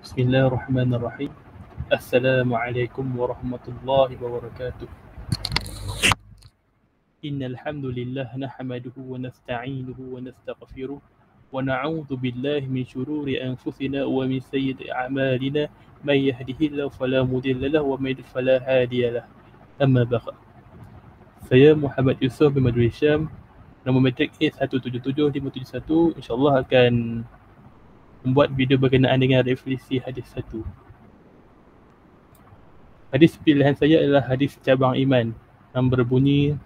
Bismillahirrahmanirrahim. Assalamualaikum warahmatullahi wabarakatuh. Innal hamdalillah nahmaduhu wa nasta'inuhu wa nastaghfiruh wa na'udzu billahi min shururi anfusina wa min sayyiati a'malina may yahdihillahu fala mudilla lahu wa may yudlil fala hadiya lahu. Amma ba'd. Saya Muhammad Yusof bin Madrul Syam, nombor matrik A177571, insya-Allah akan membuat video berkenaan dengan refleksi hadis 1. Hadis pilihan saya adalah hadis cabang iman yang berbunyi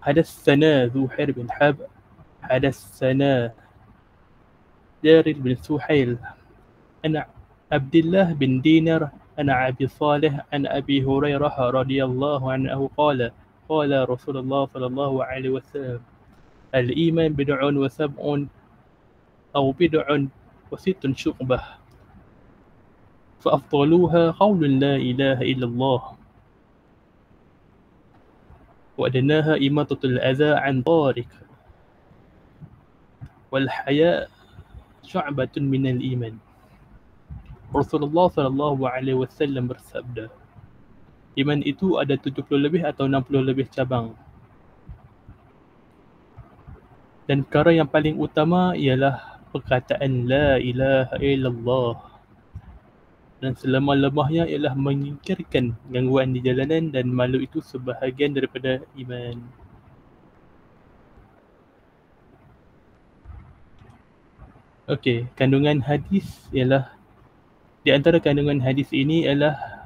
Hadatsana Zuhair bin Hab, Hadatsana Jarir bin Suhail, Ana Abdullah bin Dinar, Ana Abi Salih, An Abi Hurairah radhiyallahu anhu qala qala Rasulullah sallallahu alaihi wasallam al-iman bid'un wa sab'un aw bid'un wa sittun syu'bah فأفضلوها قول لا إله إلا الله وأدناها إماطة الأذى عن طارق والحياء شعبة من الإيمان. Rasulullah sallallahu alaihi wasallam bersabda, iman itu ada 70 lebih atau 60 lebih cabang. Dan perkara yang paling utama ialah perkataan la ilaha illallah. Dan selama-lamanya ialah menyingkirkan gangguan di jalanan, dan malu itu sebahagian daripada iman. Okey, kandungan hadis ialah, di antara kandungan hadis ini ialah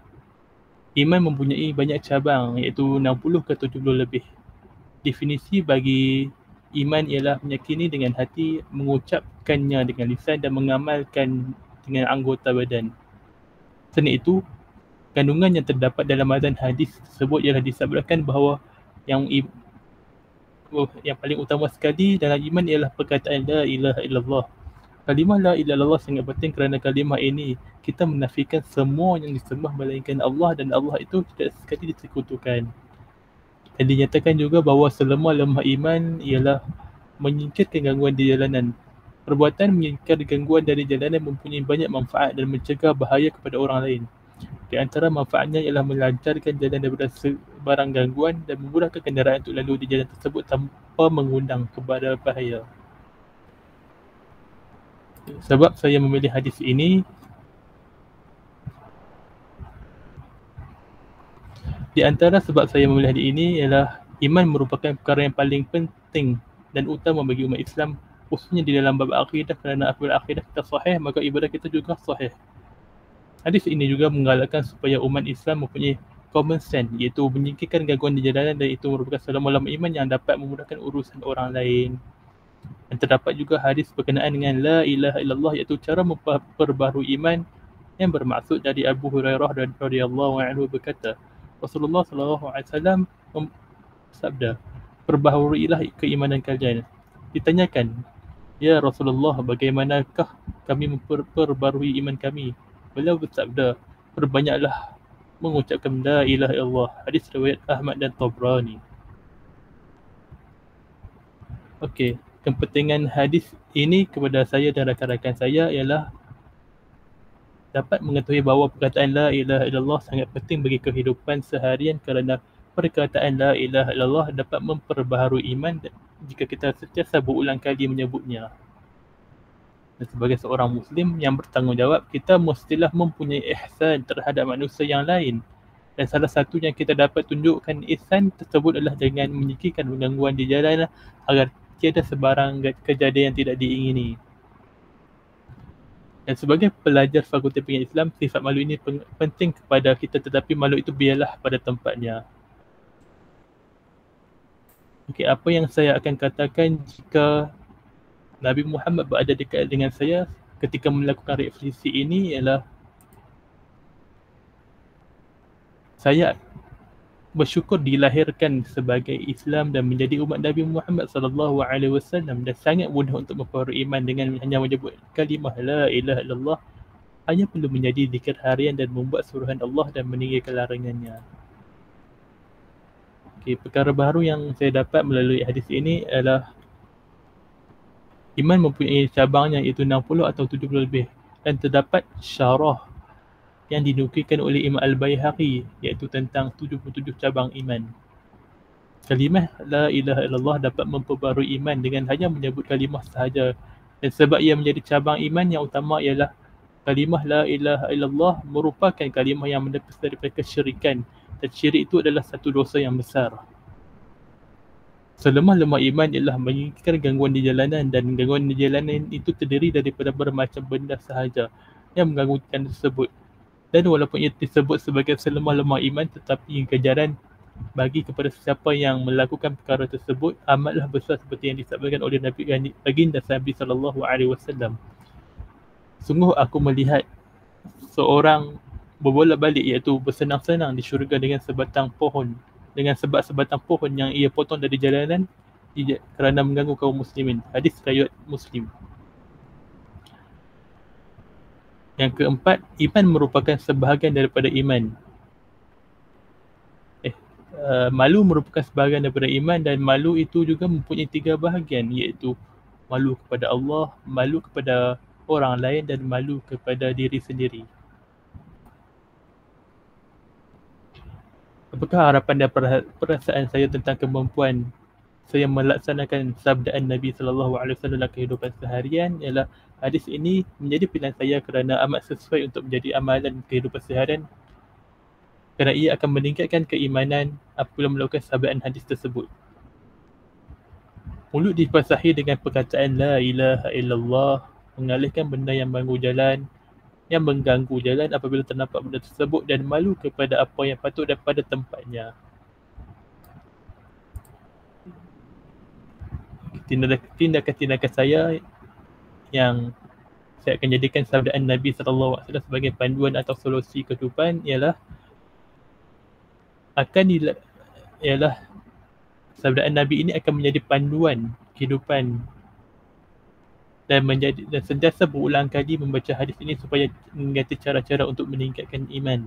iman mempunyai banyak cabang, iaitu 60 ke 70 lebih. Definisi bagi iman ialah meyakini dengan hati, mengucapkannya dengan lisan dan mengamalkan dengan anggota badan. Selain itu, kandungan yang terdapat dalam matan hadis tersebut ialah disabdakan bahawa yang paling utama sekali dalam iman ialah perkataan la ilaha illallah. Kalimah la ilaha illallah sangat penting kerana kalimah ini kita menafikan semua yang disembah melainkan Allah, dan Allah itu tidak sekali disekutukan. Dan dinyatakan juga bahawa selama-lemah iman ialah menyingkirkan gangguan di jalanan. Perbuatan menyingkir gangguan dari jalanan mempunyai banyak manfaat dan mencegah bahaya kepada orang lain. Di antara manfaatnya ialah melancarkan jalan daripada sebarang gangguan dan memudahkan kenderaan untuk lalu di jalan tersebut tanpa mengundang kepada bahaya. Sebab saya memilih hadis ini, di antara sebab saya memilih hadis ini ialah iman merupakan perkara yang paling penting dan utama bagi umat Islam, khususnya di dalam bab akidah, kerana apabila akidah kita sahih, maka ibadah kita juga sahih. Hadis ini juga menggalakkan supaya umat Islam mempunyai common sense, iaitu menyingkirkan gangguan di jalanan, dan itu merupakan selama-lama iman yang dapat memudahkan urusan orang lain. Dan terdapat juga hadis berkenaan dengan la ilaha illallah, iaitu cara memperbaharui iman, yang bermaksud dari Abu Hurairah radhiyallahu anhu berkata, Rasulullah sallallahu alaihi wasallam bersabda, perbaharuilah keimanan kalian. Ditanyakan, ya Rasulullah, bagaimanakah kami memperbarui iman kami? Beliau bersabda, perbanyaklah mengucapkan la ilaha illallah. Hadis riwayat Ahmad dan Tabrani. Okey, kepentingan hadis ini kepada saya dan rakan-rakan saya ialah dapat mengetahui bahawa perkataan la ilaha illallah sangat penting bagi kehidupan seharian, kerana perkataan la ilaha illallah dapat memperbaharui iman jika kita sentiasa berulang kali menyebutnya. Dan sebagai seorang Muslim yang bertanggungjawab, kita mestilah mempunyai ihsan terhadap manusia yang lain. Dan salah satu yang kita dapat tunjukkan ihsan tersebut adalah dengan menyingkirkan gangguan di jalan agar tiada sebarang kejadian yang tidak diingini. Dan sebagai pelajar Fakulti Pendidikan Islam, sifat malu ini penting kepada kita, tetapi malu itu biarlah pada tempatnya. Okey, apa yang saya akan katakan jika Nabi Muhammad berada dekat dengan saya ketika melakukan refleksi ini ialah, saya bersyukur dilahirkan sebagai Islam dan menjadi umat Nabi Muhammad sallallahu alaihi wasallam, dan sangat mudah untuk memperoleh iman dengan hanya menyebut kalimah la ilaha illallah. Hanya perlu menjadi zikir harian dan membuat suruhan Allah dan meninggalkan larangannya. Okey, perkara baru yang saya dapat melalui hadis ini adalah iman mempunyai cabangnya, iaitu 60 atau 70 lebih. Dan terdapat syarah yang dinukilkan oleh Imam Al-Baihaqi, iaitu tentang 77 cabang iman. Kalimah La ilaha illallah dapat memperbarui iman dengan hanya menyebut kalimah sahaja. Dan sebab ia menjadi cabang iman yang utama ialah kalimah La ilaha illallah merupakan kalimah yang menepis daripada kesyirikan. Dan syirik itu adalah satu dosa yang besar. Selemah-lemah iman ialah menginginkan gangguan di jalanan, dan gangguan di jalanan itu terdiri daripada bermacam benda sahaja yang mengganggukan tersebut. Dan walaupun ia disebut sebagai selemah-lemah iman, tetapi ganjaran bagi kepada sesiapa yang melakukan perkara tersebut amatlah besar seperti yang disabdakan oleh Nabi baginda Nabi SAW. Sungguh aku melihat seorang berbolak-balik, iaitu bersenang-senang di syurga dengan sebatang pohon, dengan sebab sebatang pohon yang ia potong dari jalanan kerana mengganggu kaum muslimin. Hadis riwayat Muslim. Yang keempat, iman merupakan sebahagian daripada iman. Malu merupakan sebahagian daripada iman, dan malu itu juga mempunyai 3 bahagian, iaitu malu kepada Allah, malu kepada orang lain, dan malu kepada diri sendiri. Apakah harapan dan perasaan saya tentang kemampuan saya melaksanakan sabdaan Nabi SAW dalam kehidupan seharian? Ialah hadis ini menjadi pilihan saya kerana amat sesuai untuk menjadi amalan kehidupan seharian, kerana ia akan meningkatkan keimanan apabila melakukan sabdaan hadis tersebut. Mulut dibasahi dengan perkataan La ilaha illallah, mengalihkan benda yang mengganggu jalan apabila ternampak benda tersebut, dan malu kepada apa yang patut dan pada tempatnya. Tindakan-tindakan saya yang saya akan jadikan sabdaan Nabi SAW sebagai panduan atau solusi kehidupan ialah sabdaan Nabi ini akan menjadi panduan kehidupan, dan sentiasa berulang kali membaca hadis ini supaya mengganti cara-cara untuk meningkatkan iman.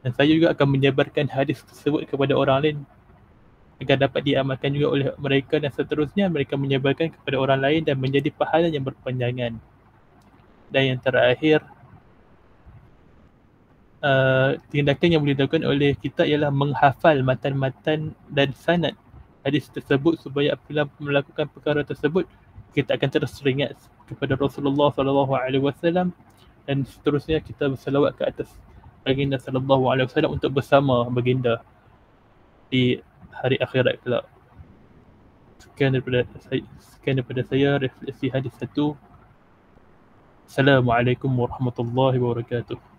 Dan saya juga akan menyebarkan hadis tersebut kepada orang lain agar dapat diamalkan juga oleh mereka, dan seterusnya mereka menyebarkan kepada orang lain dan menjadi pahala yang berpanjangan. Dan yang terakhir, tindakan yang boleh dilakukan oleh kita ialah menghafal matan-matan dan sanad hadis tersebut, supaya apabila melakukan perkara tersebut kita akan terus teringat kepada Rasulullah SAW, dan seterusnya kita bersalawat ke atas baginda SAW untuk bersama baginda di hari akhirat kelak. Sekian daripada saya refleksi hadis 1. Assalamualaikum warahmatullahi wabarakatuh.